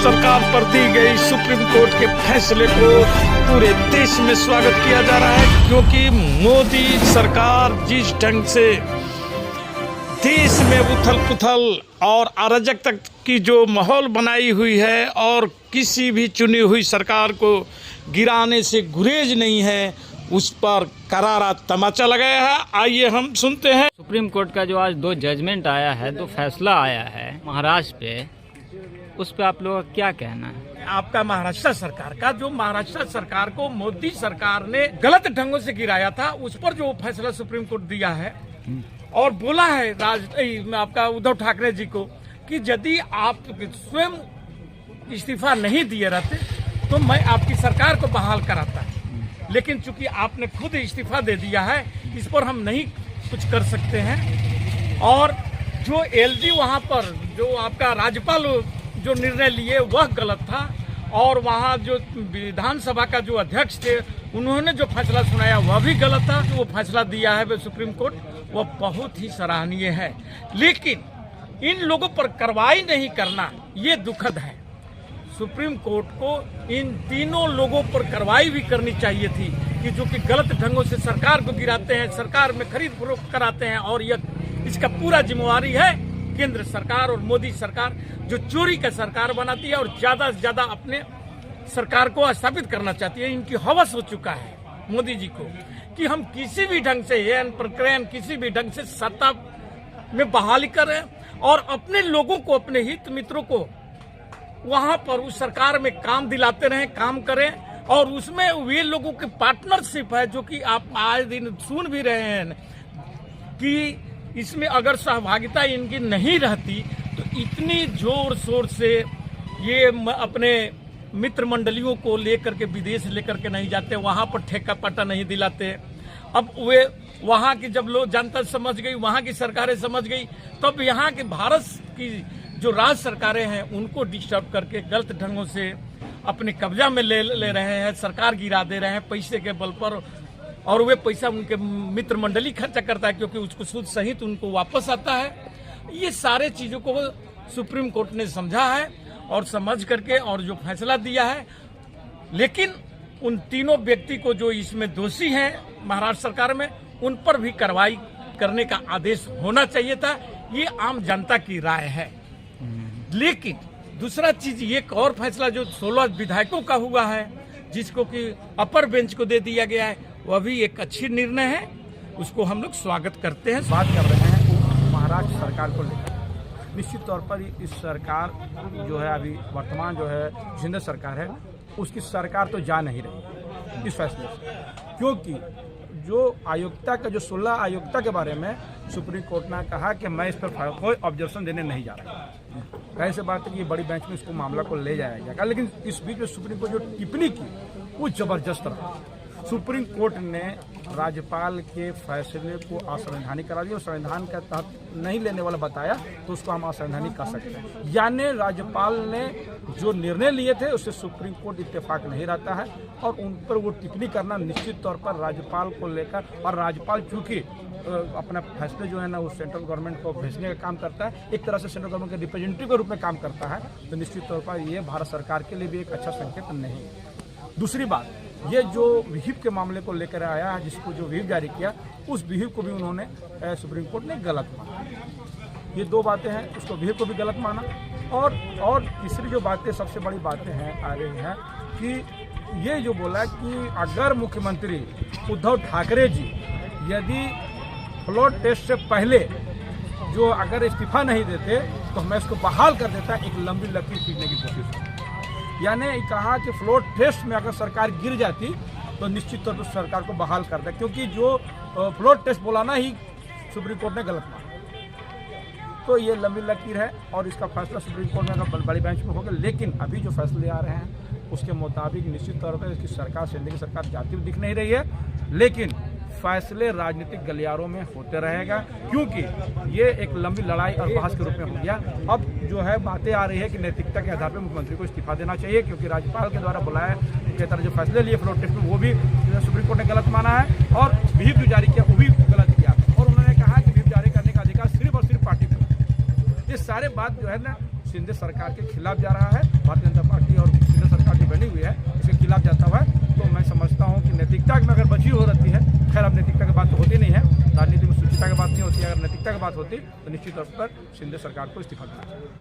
सरकार पर दी गई सुप्रीम कोर्ट के फैसले को पूरे देश में स्वागत किया जा रहा है, क्योंकि मोदी सरकार जिस ढंग से देश में उथल पुथल और अराजकता की जो माहौल बनाई हुई है और किसी भी चुनी हुई सरकार को गिराने से गुरेज नहीं है, उस पर करारा तमाचा लगाया है। आइए हम सुनते हैं। सुप्रीम कोर्ट का जो आज 2 जजमेंट आया है, 2 फैसला आया है महाराष्ट्र पे, उस पे आप लोगों का क्या कहना है? आपका महाराष्ट्र सरकार का जो महाराष्ट्र सरकार को मोदी सरकार ने गलत ढंगों से गिराया था, उस पर जो फैसला सुप्रीम कोर्ट दिया है और बोला है आपका उद्धव ठाकरे जी को कि यदि आप स्वयं इस्तीफा नहीं दिए रहते तो मैं आपकी सरकार को बहाल कराता, लेकिन चूंकि आपने खुद इस्तीफा दे दिया है, इस पर हम नहीं कुछ कर सकते हैं। और जो एलजी वहां पर जो आपका राज्यपाल जो निर्णय लिए वह गलत था, और वहाँ जो विधानसभा का जो अध्यक्ष थे उन्होंने जो फैसला सुनाया वह भी गलत था। वो फैसला दिया है सुप्रीम कोर्ट, वह बहुत ही सराहनीय है, लेकिन इन लोगों पर कार्रवाई नहीं करना ये दुखद है। सुप्रीम कोर्ट को इन तीनों लोगों पर कार्रवाई भी करनी चाहिए थी कि जो कि गलत ढंगों से सरकार को गिराते हैं, सरकार में खरीद फरोख्त कराते हैं, और यह इसका पूरा जिम्मेवारी है केंद्र सरकार और मोदी सरकार जो चोरी का सरकार बनाती है और ज्यादा से ज्यादा अपने सरकार को स्थापित करना चाहती है। इनकी हवस हो चुका है मोदी जी को कि हम किसी भी ढंग से प्रक्रिया किसी भी ढंग से सत्ता में बहाली करें और अपने लोगों को, अपने हित मित्रों को वहां पर उस सरकार में काम दिलाते रहें, काम करें। और उसमें वे लोगों के पार्टनरशिप है जो कि आप आज दिन सुन भी रहे हैं कि इसमें अगर सहभागिता इनकी नहीं रहती तो इतनी जोर शोर से ये अपने मित्र मंडलियों को लेकर के विदेश लेकर के नहीं जाते, वहां पर ठेका पट्टा नहीं दिलाते। अब वे वहां की जब लोग जनता समझ गई, वहां की सरकारें समझ गई, तब यहाँ के भारत की जो राज्य सरकारें हैं उनको डिस्टर्ब करके गलत ढंगों से अपने कब्जा में ले रहे हैं, सरकार गिरा दे रहे हैं पैसे के बल पर, और वे पैसा उनके मित्र मंडली खर्चा करता है क्योंकि उसको सूद सहित उनको वापस आता है। ये सारे चीजों को सुप्रीम कोर्ट ने समझा है और समझ करके और जो फैसला दिया है, लेकिन उन तीनों व्यक्ति को जो इसमें दोषी हैं महाराष्ट्र सरकार में, उन पर भी कार्रवाई करने का आदेश होना चाहिए था। ये आम जनता की राय है। लेकिन दूसरा चीज, एक और फैसला जो 16 विधायकों का हुआ है जिसको कि अपर बेंच को दे दिया गया है, वह भी एक अच्छी निर्णय है, उसको हम लोग स्वागत करते हैं। बात कर रहे हैं महाराष्ट्र सरकार को लेकर। निश्चित तौर पर इस सरकार जो है अभी वर्तमान जो है केंद्र सरकार है, उसकी सरकार तो जा नहीं रही इस फैसले से, क्योंकि जो आयोक्ता का जो 16 आयोक्ता के बारे में सुप्रीम कोर्ट ने कहा कि मैं इस पर कोई ऑब्जर्वेशन देने नहीं जा रहा। ऐसे बात है कि बड़ी बेंच में इसको मामला को ले जाया जाएगा, लेकिन इस बीच में सुप्रीम कोर्ट जो टिप्पणी की वो जबरदस्त रहा। सुप्रीम कोर्ट ने राज्यपाल के फैसले को असंवैधानिक करा दिया और संविधान के तहत नहीं लेने वाला बताया, तो उसको हम असंवैधानिक कर सकते हैं। यानी राज्यपाल ने जो निर्णय लिए थे उससे सुप्रीम कोर्ट इत्तेफाक नहीं रहता है, और उन पर वो टिप्पणी करना निश्चित तौर पर राज्यपाल को लेकर, और राज्यपाल चूंकि अपना फैसले जो है ना वो सेंट्रल गवर्नमेंट को भेजने का काम करता है, एक तरह से सेंट्रल गवर्नमेंट के रिप्रेजेंटेटिव के रूप में काम करता है, तो निश्चित तौर पर ये भारत सरकार के लिए भी एक अच्छा संकेत नहीं है। दूसरी बात, ये जो विहिप के मामले को लेकर आया है, जिसको जो विहिप जारी किया, उस विहिप को भी उन्होंने सुप्रीम कोर्ट ने गलत माना। ये 2 बातें हैं, उसको विहिप को भी गलत माना। और तीसरी जो बातें, सबसे बड़ी बातें हैं आ रही हैं कि ये जो बोला कि अगर मुख्यमंत्री उद्धव ठाकरे जी यदि फ्लोर टेस्ट से पहले जो अगर इस्तीफा नहीं देते तो मैं इसको बहाल कर देता, एक लंबी लकीर खींचने की कोशिश। यानी कहा कि फ्लोर टेस्ट में अगर सरकार गिर जाती तो निश्चित तौर पर सरकार को बहाल करता, क्योंकि जो फ्लोर टेस्ट बुलाना ही सुप्रीम कोर्ट ने गलत माना। तो ये लंबी लकीर है और इसका फैसला सुप्रीम कोर्ट में बड़ी बेंच में होगा। लेकिन अभी जो फैसले आ रहे हैं उसके मुताबिक निश्चित तौर पर इसकी सरकार, सेंटर की सरकार जाती हुई दिख नहीं रही है, लेकिन फैसले राजनीतिक गलियारों में होते रहेगा, क्योंकि ये एक लंबी लड़ाई और बहस के रूप में हो गया। अब जो है बातें आ रही है कि नैतिकता के आधार पर मुख्यमंत्री को इस्तीफा देना चाहिए, क्योंकि राज्यपाल के द्वारा बुलाया के तरह जो फैसले लिए फ्लोर टेस्ट में वो भी सुप्रीम कोर्ट ने गलत माना है, और व्हिप जो जारी किया वो भी गलत किया, और उन्होंने कहा कि व्हिप जारी करने का अधिकार सिर्फ और सिर्फ पार्टी को। ये सारे बात जो है ना शिंदे सरकार के खिलाफ जा रहा है। भारतीय जनता पार्टी और शिंदे सरकार जो बनी हुई है इसके खिलाफ जाता हुआ है। तो मैं समझता हूँ कि नैतिकता में अगर बची हो रहती है, खैर अब नैतिकता की बात तो होती नहीं है, राजनीति में शुचिता की बात नहीं होती है, अगर नैतिकता की बात होती तो निश्चित तौर पर शिंदे सरकार को इस्तीफा देना चाहिए।